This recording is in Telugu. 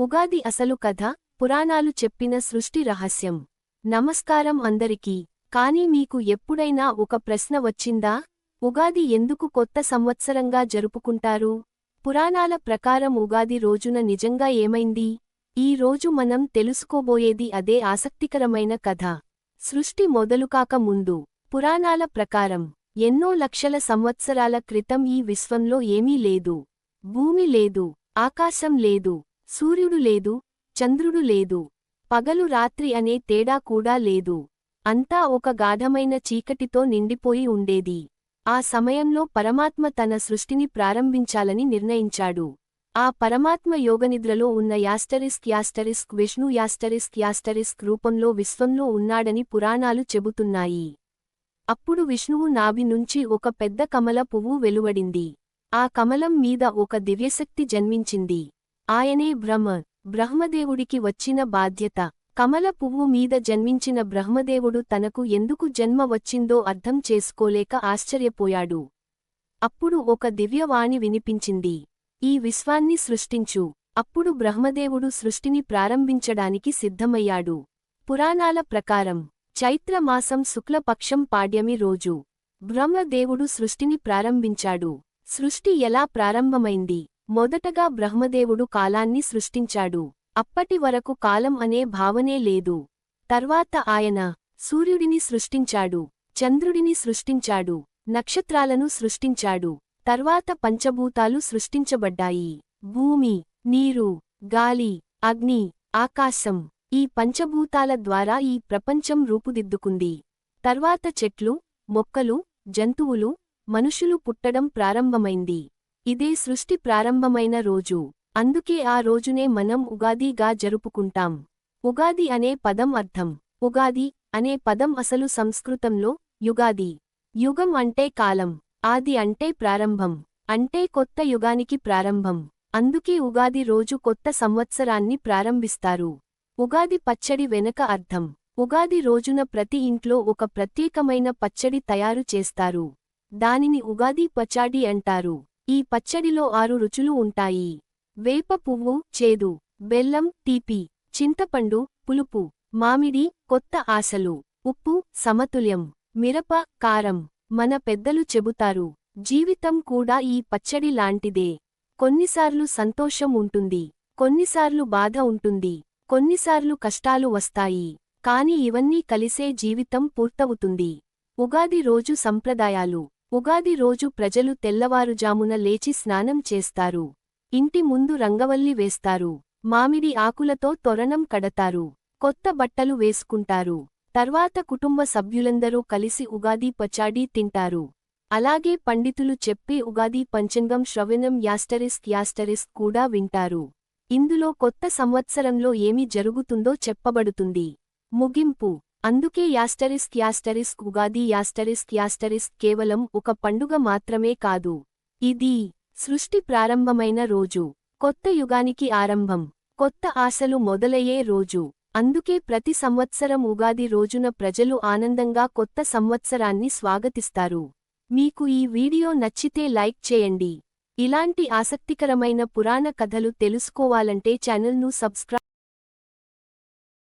ఉగాది అసలు కథ, పురాణాలు చెప్పిన సృష్టి రహస్యం. నమస్కారం అందరికీ. కానీ మీకు ఎప్పుడైనా ఒక ప్రశ్న వచ్చిందా? ఉగాది ఎందుకు కొత్త సంవత్సరంగా జరుపుకుంటారు? పురాణాల ప్రకారం ఉగాది రోజున నిజంగా ఏమైంది? ఈ రోజు మనం తెలుసుకోబోయేది అదే ఆసక్తికరమైన కథ. సృష్టి మొదలుకాక ముందు, పురాణాల ప్రకారం, ఎన్నో లక్షల సంవత్సరాల క్రితం ఈ విశ్వంలో ఏమీ లేదు. భూమి లేదు, ఆకాశం లేదు, సూర్యుడు లేదు, చంద్రుడు లేదు, పగలు రాత్రి అనే తేడా కూడా లేదు. అంతా ఒక గాఢమైన చీకటితో నిండిపోయి ఉండేది. ఆ సమయంలో పరమాత్మ తన సృష్టిని ప్రారంభించాలని నిర్ణయించాడు. ఆ పరమాత్మ యోగనిద్రలో ఉన్న యాస్టరిస్క్ విష్ణు యాస్టరిస్క్ రూపంలో విశ్వంలో ఉన్నాడని పురాణాలు చెబుతున్నాయి. అప్పుడు విష్ణువు నాభి నుంచి ఒక పెద్ద కమల పువ్వు వెలువడింది. ఆ కమలం మీద ఒక దివ్యశక్తి జన్మించింది. ఆయనే బ్రహ్మదేవుడికి వచ్చిన బాధ్యత. కమల పువ్వు మీద జన్మించిన బ్రహ్మదేవుడు తనకు ఎందుకు జన్మ వచ్చిందో అర్థం చేసుకోలేక ఆశ్చర్యపోయాడు. అప్పుడు ఒక దివ్యవాణి వినిపించింది, ఈ విశ్వాన్ని సృష్టించు. అప్పుడు బ్రహ్మదేవుడు సృష్టిని ప్రారంభించడానికి సిద్ధమయ్యాడు. పురాణాల ప్రకారం, చైత్రమాసం శుక్లపక్షం పాడ్యమి రోజు బ్రహ్మదేవుడు సృష్టిని ప్రారంభించాడు. సృష్టి ఎలా ప్రారంభమైంది? మొదటగా బ్రహ్మదేవుడు కాలాన్ని సృష్టించాడు. అప్పటి వరకు కాలం అనే భావనే లేదు. తర్వాత ఆయన సూర్యుడిని సృష్టించాడు, చంద్రుడిని సృష్టించాడు, నక్షత్రాలను సృష్టించాడు. తర్వాత పంచభూతాలు సృష్టించబడ్డాయి. భూమి, నీరు, గాలి, అగ్ని, ఆకాశం. ఈ పంచభూతాల ద్వారా ఈ ప్రపంచం రూపుదిద్దుకుంది. తర్వాత చెట్లు, మొక్కలు, జంతువులు, మనుషులు పుట్టడం ప్రారంభమైంది. ఇదే సృష్టి ప్రారంభమైన రోజు. అందుకే ఆ రోజునే మనం ఉగాదిగా జరుపుకుంటాం. ఉగాది అనే పదం అర్థం. ఉగాది అనే పదం అసలు సంస్కృతంలో యుగాది. యుగం అంటే కాలం, ఆది అంటే ప్రారంభం, అంటే కొత్త యుగానికి ప్రారంభం. అందుకే ఉగాది రోజు కొత్త సంవత్సరాన్ని ప్రారంభిస్తారు. ఉగాది పచ్చడి వెనక అర్థం. ఉగాది రోజున ప్రతి ఇంట్లో ఒక ప్రత్యేకమైన పచ్చడి తయారు చేస్తారు. దానిని ఉగాది పచాడి అంటారు. ఈ పచ్చడిలో 6 రుచులు ఉంటాయి. వేప పువ్వు చేదు, బెల్లం తీపి, చింతపండు పులుపు, మామిడి కొత్త ఆశలు, ఉప్పు సమతుల్యం, మిరప కారం. మన పెద్దలు చెబుతారు, జీవితం కూడా ఈ పచ్చడి లాంటిదే. కొన్నిసార్లు సంతోషం ఉంటుంది, కొన్నిసార్లు బాధ ఉంటుంది, కొన్నిసార్లు కష్టాలు వస్తాయి. కాని ఇవన్నీ కలిసే జీవితం పూర్తవుతుంది. ఉగాది రోజు సంప్రదాయాలు. ఉగాది రోజు ప్రజలు తెల్లవారుజామున లేచి స్నానం చేస్తారు. ఇంటి ముందు రంగవల్లి వేస్తారు. మామిడి ఆకులతో తోరణం కడతారు. కొత్త బట్టలు వేసుకుంటారు. తర్వాత కుటుంబ సభ్యులందరూ కలిసి ఉగాది పచాడీ తింటారు. అలాగే పండితులు చెప్పే ఉగాది పంచాంగం శ్రవణం యాస్టరిస్క్ కూడా వింటారు. ఇందులో కొత్త సంవత్సరంలో ఏమి జరుగుతుందో చెప్పబడుతుంది. ముగింపు. అందుకే యాస్టరిస్క్ ఉగాది యాస్టరిస్క్ కేవలం ఒక పండుగ మాత్రమే కాదు. ఇది సృష్టి ప్రారంభమైన రోజు, కొత్త యుగానికి ఆరంభం, కొత్త ఆశలు మొదలయ్యే రోజు. అందుకే ప్రతి సంవత్సరం ఉగాది రోజున ప్రజలు ఆనందంగా కొత్త సంవత్సరాన్ని స్వాగతిస్తారు. మీకు ఈ వీడియో నచ్చితే లైక్ చేయండి. ఇలాంటి ఆసక్తికరమైన పురాణ కథలు తెలుసుకోవాలంటే ఛానల్ను సబ్స్క్రైబ్